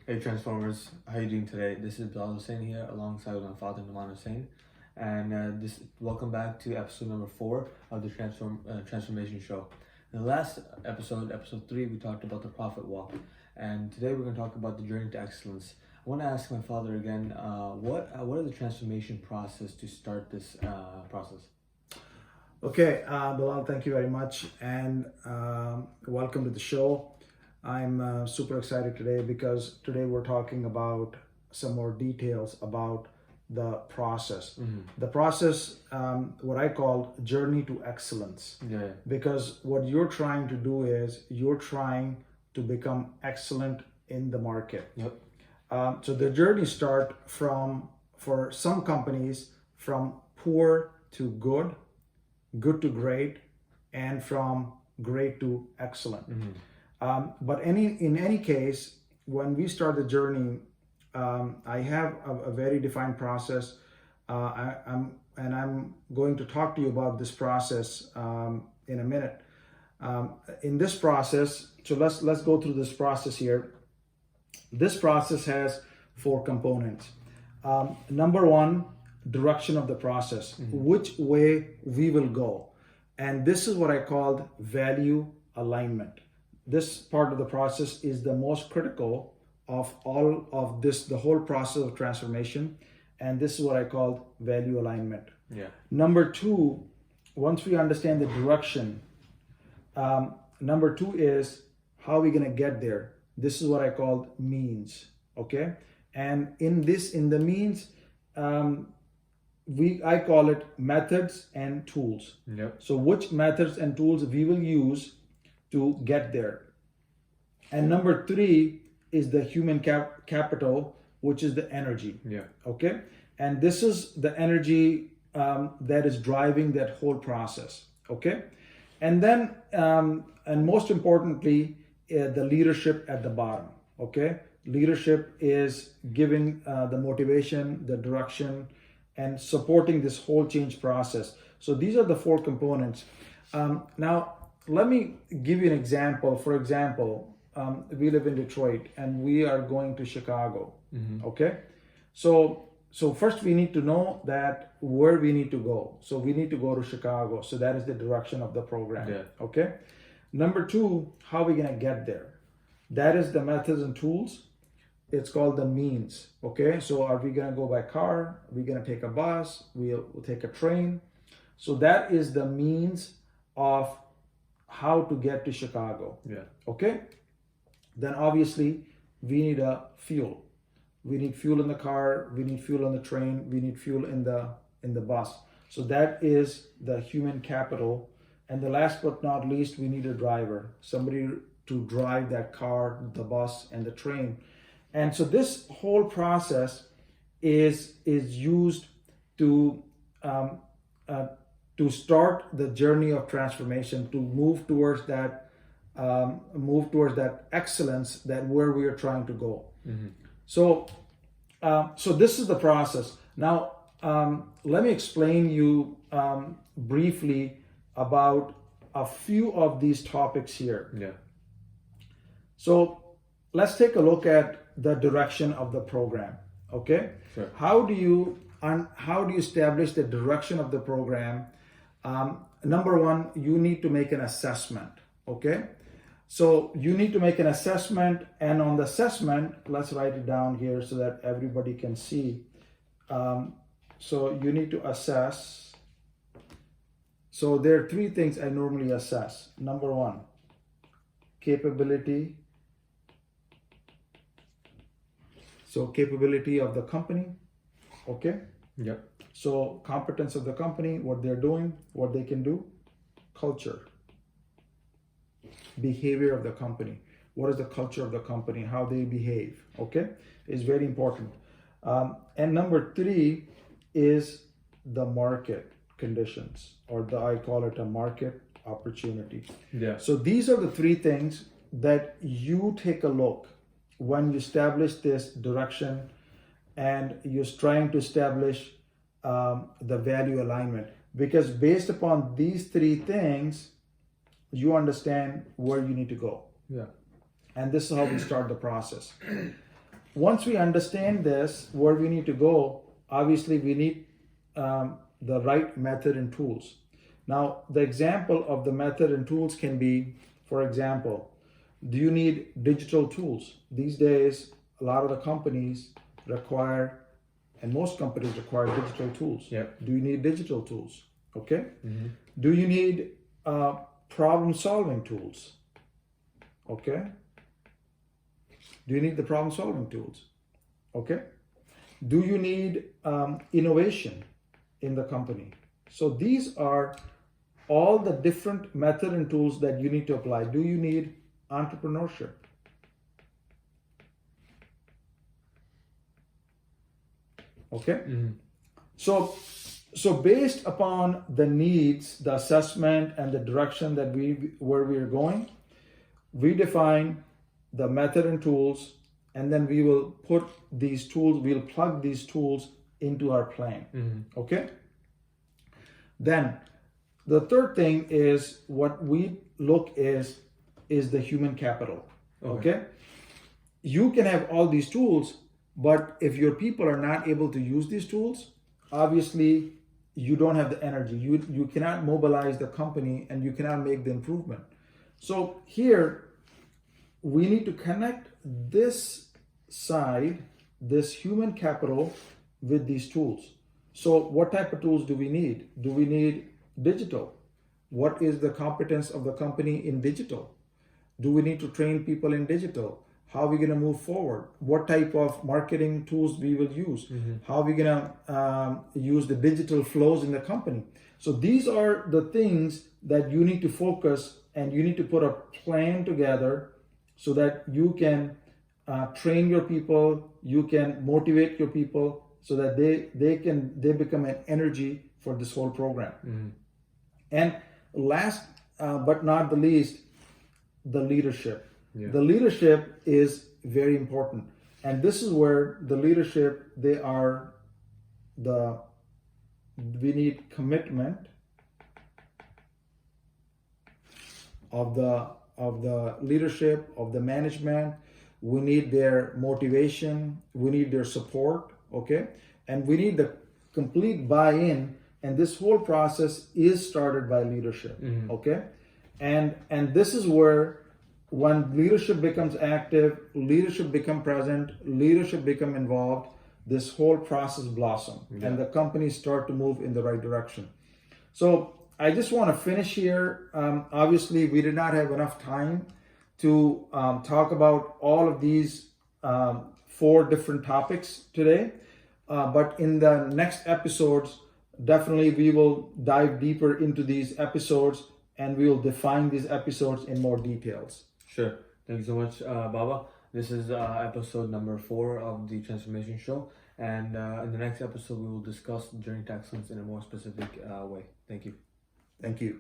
Hey Transformers, how you doing today? This is Bilal Husain here alongside my father Naman Hussain, and welcome back to episode number 4 of the Transformation Show. In the last episode, episode 3, we talked about the profit walk, and today we're going to talk about the journey to excellence. I want to ask my father again, what is the transformation process to start this process? Okay, Bilal, thank you very much, and welcome to the show. I'm super excited today because today we're talking about some more details about the process. The process, what I call journey to excellence. Yeah. Because what you're trying to do is you're trying to become excellent in the market. Yep. So the journey start for some companies, from poor to good, good to great, and from great to excellent. But in any case, when we start the journey, I have a very defined process. I'm going to talk to you about this process in a minute. In this process, so let's go through this process here. This process has 4 components. Number 1, direction of the process, which way we will go. And this is what I called value alignment. This part of the process is the most critical of all of this, the whole process of transformation. And this is what I called value alignment. Yeah. Number 2, once we understand the direction, number 2 is how we're going to get there. This is what I called means. Okay. And in the means, I call it methods and tools. Yep. So which methods and tools we will use to get there. And number 3 is the human capital, which is the energy. Yeah. Okay. And this is the energy that is driving that whole process. Okay. And then, and most importantly, the leadership at the bottom. Okay. Leadership is giving the motivation, the direction, and supporting this whole change process. So these are the 4 components. Now, let me give you an example. For example, we live in Detroit and we are going to Chicago. Okay. So first we need to know that where we need to go. So we need to go to Chicago. So that is the direction of the program. Yeah. Okay. Number 2, how are we going to get there? That is the methods and tools. It's called the means. Okay. So are we going to go by car? Are we going to take a bus? We'll take a train. So that is the means of how to get to Chicago. Yeah. Okay. Then obviously we need a fuel. We need fuel in the car. We need fuel on the train. We need fuel in the bus. So that is the human capital. And the last but not least, we need a driver, somebody to drive that car, the bus, and the train. And so this whole process is used to start the journey of transformation, to move towards that excellence, that where we are trying to go. So this is the process. Now, let me explain you briefly about a few of these topics here. Yeah. So let's take a look at the direction of the program. Okay. Sure. How do you establish the direction of the program? Number 1, you need to make an assessment. Okay. So you need to make an assessment, and on the assessment, let's write it down here so that everybody can see. So you need to assess. So there are 3 things I normally assess. Number 1, capability. So capability of the company. Okay. Yep. So competence of the company, what they're doing, what they can do. Culture. Behavior of the company. What is the culture of the company? How they behave. Okay. Is very important. And number 3 is the market conditions, or I call it a market opportunity. Yeah. So these are the 3 things that you take a look when you establish this direction and you're trying to establish the value alignment, because based upon these 3 things, you understand where you need to go. Yeah. And this is how we start the process. once we understand this, where we need to go, obviously we need the right method and tools. Now, the example of the method and tools can be, for example, do you need digital tools? These days, a lot of the companies require, and most companies require digital tools. Yep. Do you need digital tools? Okay. Mm-hmm. Do you need problem-solving tools? Okay. Do you need the problem-solving tools? Okay. Do you need innovation in the company? So these are all the different method and tools that you need to apply. Do you need entrepreneurship? Okay. Mm-hmm. So based upon the needs, the assessment, and the direction that where we are going, we define the method and tools, and then we will put these tools, we'll plug these tools into our plan. Mm-hmm. Okay. Then the third thing is what we look is the human capital. Okay. You can have all these tools, but if your people are not able to use these tools, obviously you don't have the energy. You cannot mobilize the company and you cannot make the improvement. So here we need to connect this side, this human capital, with these tools. So what type of tools do we need? Do we need digital? What is the competence of the company in digital? Do we need to train people in digital? How are we going to move forward? What type of marketing tools we will use? Mm-hmm. How are we going to use the digital flows in the company? So these are the things that you need to focus, and you need to put a plan together so that you can train your people, you can motivate your people, so that they become an energy for this whole program. Mm-hmm. And last but not the least, the leadership. Yeah. The leadership is very important, and this is where the leadership, we need commitment of the leadership, of the management. We need their motivation, we need their support, okay? And we need the complete buy-in, and this whole process is started by leadership. Mm-hmm. Okay? And this is where, when leadership becomes active, leadership become present, leadership become involved, this whole process blossom. Yeah. And the companies start to move in the right direction. So I just want to finish here. Obviously, we did not have enough time to talk about all of these 4 different topics today. But in the next episodes, definitely we will dive deeper into these episodes, and we will define these episodes in more details. Sure. Thank you so much, Baba. This is episode number 4 of the Transformation Show. And in the next episode, we will discuss Journey to Excellence in a more specific way. Thank you. Thank you.